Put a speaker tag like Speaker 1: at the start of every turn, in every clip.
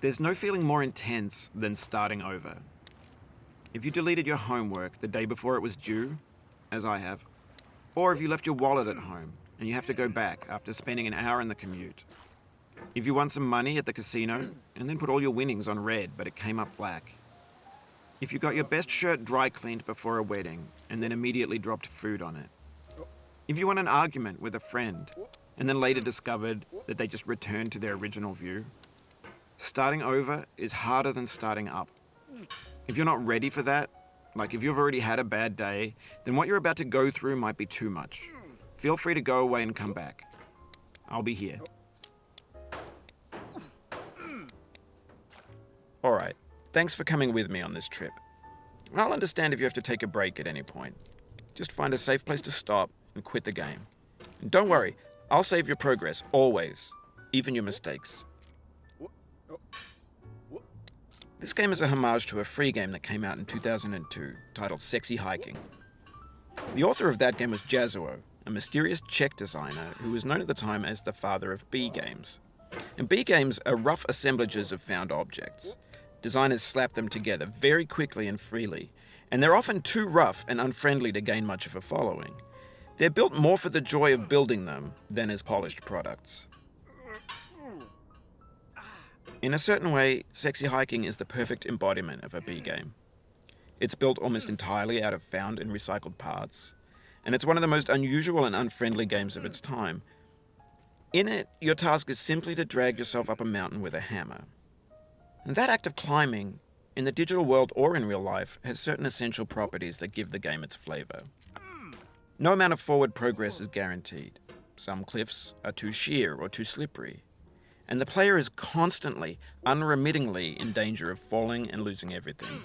Speaker 1: There's no feeling more intense than starting over. If you deleted your homework the day before it was due, as I have, or if you left your wallet at home and you have to go back after spending an hour in the commute. If you won some money at the casino and then put all your winnings on red but it came up black. If you got your best shirt dry cleaned before a wedding and then immediately dropped food on it. If you won an argument with a friend and then later discovered that they just returned to their original view. Starting over is harder than starting up. If you're not ready for that, like if you've already had a bad day, then what you're about to go through might be too much. Feel free to go away and come back. I'll be here. Alright, thanks for coming with me on this trip. I'll understand if you have to take a break at any point. Just find a safe place to stop and quit the game. And don't worry, I'll save your progress, always, even your mistakes. This game is a homage to a free game that came out in 2002, titled Sexy Hiking. The author of that game was Jazuo, a mysterious Czech designer who was known at the time as the father of B games. And B games are rough assemblages of found objects. Designers slap them together very quickly and freely, and they're often too rough and unfriendly to gain much of a following. They're built more for the joy of building them than as polished products. In a certain way, Sexy Hiking is the perfect embodiment of a B game. It's built almost entirely out of found and recycled parts, and it's one of the most unusual and unfriendly games of its time. In it, your task is simply to drag yourself up a mountain with a hammer. And that act of climbing, in the digital world or in real life, has certain essential properties that give the game its flavor. No amount of forward progress is guaranteed. Some cliffs are too sheer or too slippery. And the player is constantly, unremittingly in danger of falling and losing everything.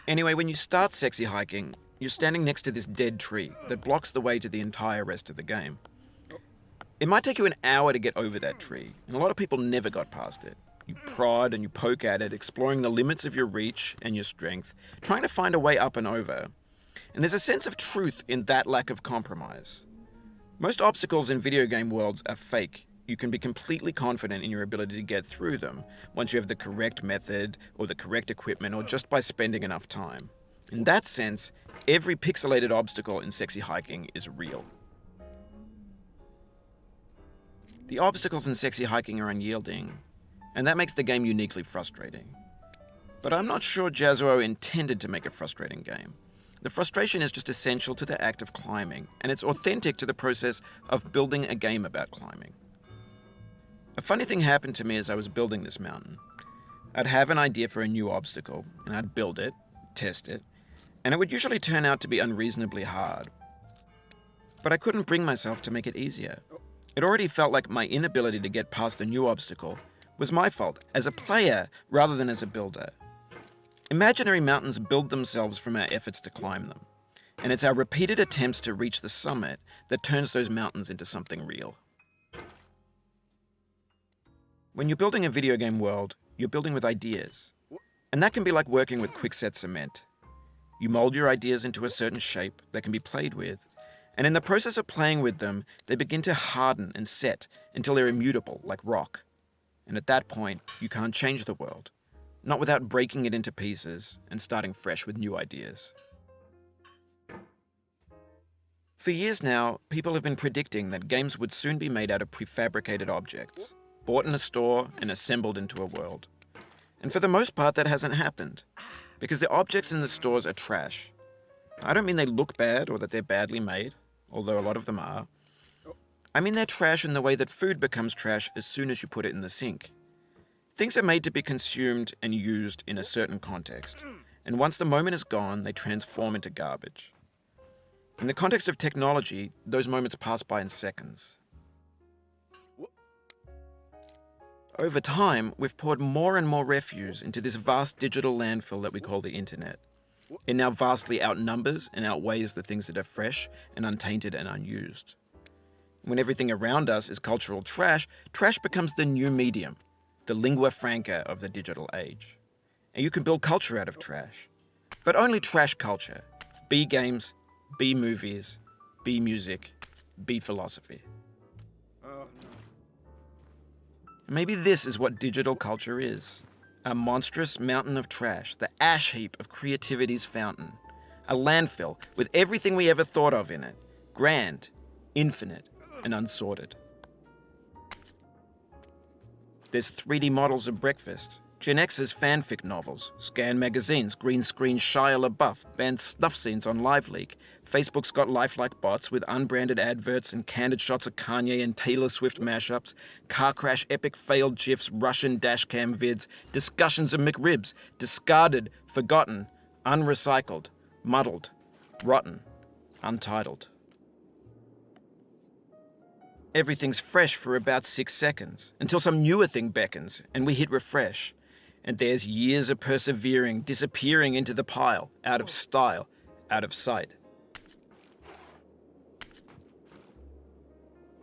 Speaker 1: Anyway, when you start Sexy Hiking, you're standing next to this dead tree that blocks the way to the entire rest of the game. It might take you an hour to get over that tree, and a lot of people never got past it. You prod and you poke at it, exploring the limits of your reach and your strength, trying to find a way up and over. And there's a sense of truth in that lack of compromise. Most obstacles in video game worlds are fake. You can be completely confident in your ability to get through them once you have the correct method or the correct equipment or just by spending enough time. In that sense, every pixelated obstacle in Sexy Hiking is real. The obstacles in Sexy Hiking are unyielding, and that makes the game uniquely frustrating. But I'm not sure Jazuo intended to make a frustrating game. The frustration is just essential to the act of climbing, and it's authentic to the process of building a game about climbing. A funny thing happened to me as I was building this mountain. I'd have an idea for a new obstacle, and I'd build it, test it, and it would usually turn out to be unreasonably hard. But I couldn't bring myself to make it easier. It already felt like my inability to get past the new obstacle was my fault as a player rather than as a builder. Imaginary mountains build themselves from our efforts to climb them, and it's our repeated attempts to reach the summit that turns those mountains into something real. When you're building a video game world, you're building with ideas, and that can be like working with quickset cement. You mold your ideas into a certain shape that can be played with, and in the process of playing with them, they begin to harden and set until they're immutable, like rock. And at that point, you can't change the world. Not without breaking it into pieces and starting fresh with new ideas. For years now, people have been predicting that games would soon be made out of prefabricated objects, bought in a store and assembled into a world. And for the most part, that hasn't happened, because the objects in the stores are trash. I don't mean they look bad or that they're badly made, although a lot of them are. I mean they're trash in the way that food becomes trash as soon as you put it in the sink. Things are made to be consumed and used in a certain context, and once the moment is gone, they transform into garbage. In the context of technology, those moments pass by in seconds. Over time, we've poured more and more refuse into this vast digital landfill that we call the internet. It now vastly outnumbers and outweighs the things that are fresh and untainted and unused. When everything around us is cultural trash, trash becomes the new medium, the lingua franca of the digital age. And you can build culture out of trash. But only trash culture. B games, B movies, B music, B philosophy. Maybe this is what digital culture is. A monstrous mountain of trash, the ash heap of creativity's fountain. A landfill with everything we ever thought of in it. Grand, infinite, and unsorted. There's 3D models of breakfast, Gen X's fanfic novels, scan magazines, green screen Shia LaBeouf, banned snuff scenes on LiveLeak. Facebook's got lifelike bots with unbranded adverts and candid shots of Kanye and Taylor Swift mashups, car crash epic failed GIFs, Russian dashcam vids, discussions of McRibs, discarded, forgotten, unrecycled, muddled, rotten, untitled. Everything's fresh for about 6 seconds, until some newer thing beckons, and we hit refresh. And there's years of persevering, disappearing into the pile, out of style, out of sight.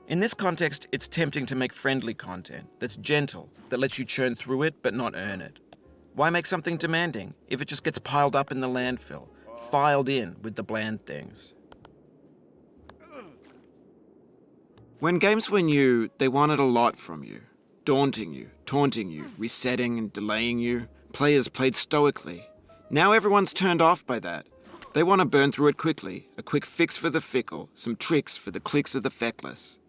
Speaker 1: In this context, it's tempting to make friendly content that's gentle, that lets you churn through it but not earn it. Why make something demanding if it just gets piled up in the landfill, filed in with the bland things? When games were new, they wanted a lot from you. Daunting you, taunting you, resetting and delaying you. Players played stoically. Now everyone's turned off by that. They want to burn through it quickly, a quick fix for the fickle, some tricks for the clicks of the feckless.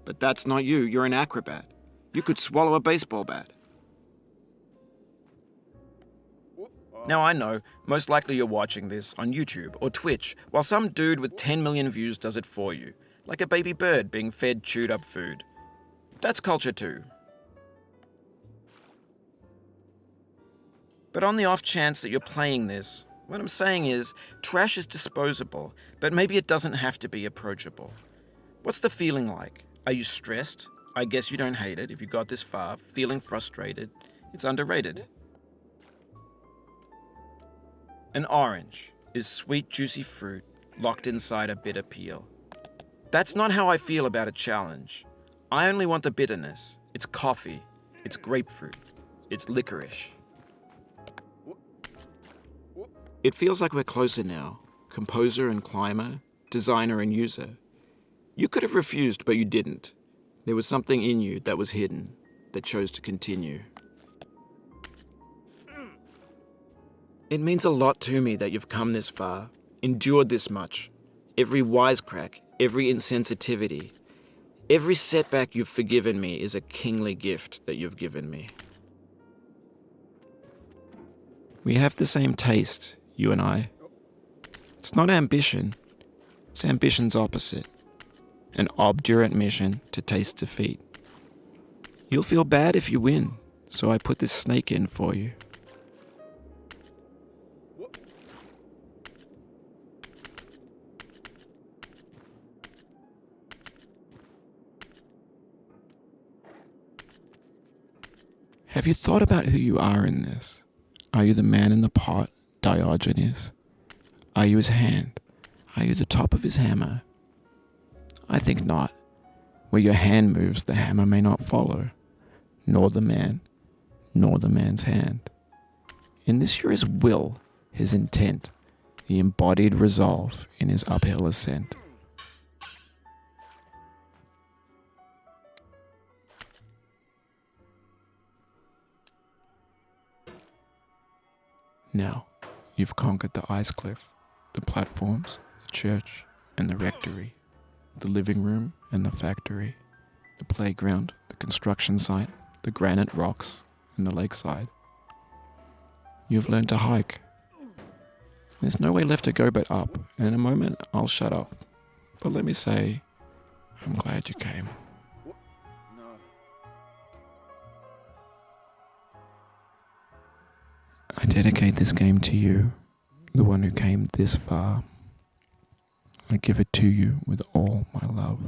Speaker 1: But that's not you, you're an acrobat. You could swallow a baseball bat. Now I know, most likely you're watching this on YouTube or Twitch, while some dude with 10 million views does it for you, like a baby bird being fed chewed up food. That's culture too. But on the off chance that you're playing this, what I'm saying is, trash is disposable, but maybe it doesn't have to be approachable. What's the feeling like? Are you stressed? I guess you don't hate it if you got this far. Feeling frustrated? It's underrated. An orange is sweet, juicy fruit locked inside a bitter peel. That's not how I feel about a challenge. I only want the bitterness. It's coffee. It's grapefruit. It's licorice. It feels like we're closer now. Composer and climber, designer and user. You could have refused, but you didn't. There was something in you that was hidden, that chose to continue. It means a lot to me that you've come this far, endured this much. Every wisecrack, every insensitivity, every setback you've forgiven me is a kingly gift that you've given me. We have the same taste, you and I. It's not ambition, it's ambition's opposite. An obdurate mission to taste defeat. You'll feel bad if you win, so I put this snake in for you. Have you thought about who you are in this? Are you the man in the pot, Diogenes? Are you his hand? Are you the top of his hammer? I think not. Where your hand moves, the hammer may not follow, nor the man, nor the man's hand. In this you're his will, his intent, the embodied resolve in his uphill ascent. Now, you've conquered the ice cliff, the platforms, the church, and the rectory, the living room and the factory, the playground, the construction site, the granite rocks, and the lakeside. You've learned to hike. There's no way left to go but up, and in a moment I'll shut up. But let me say, I'm glad you came. I dedicate this game to you, the one who came this far. I give it to you with all my love.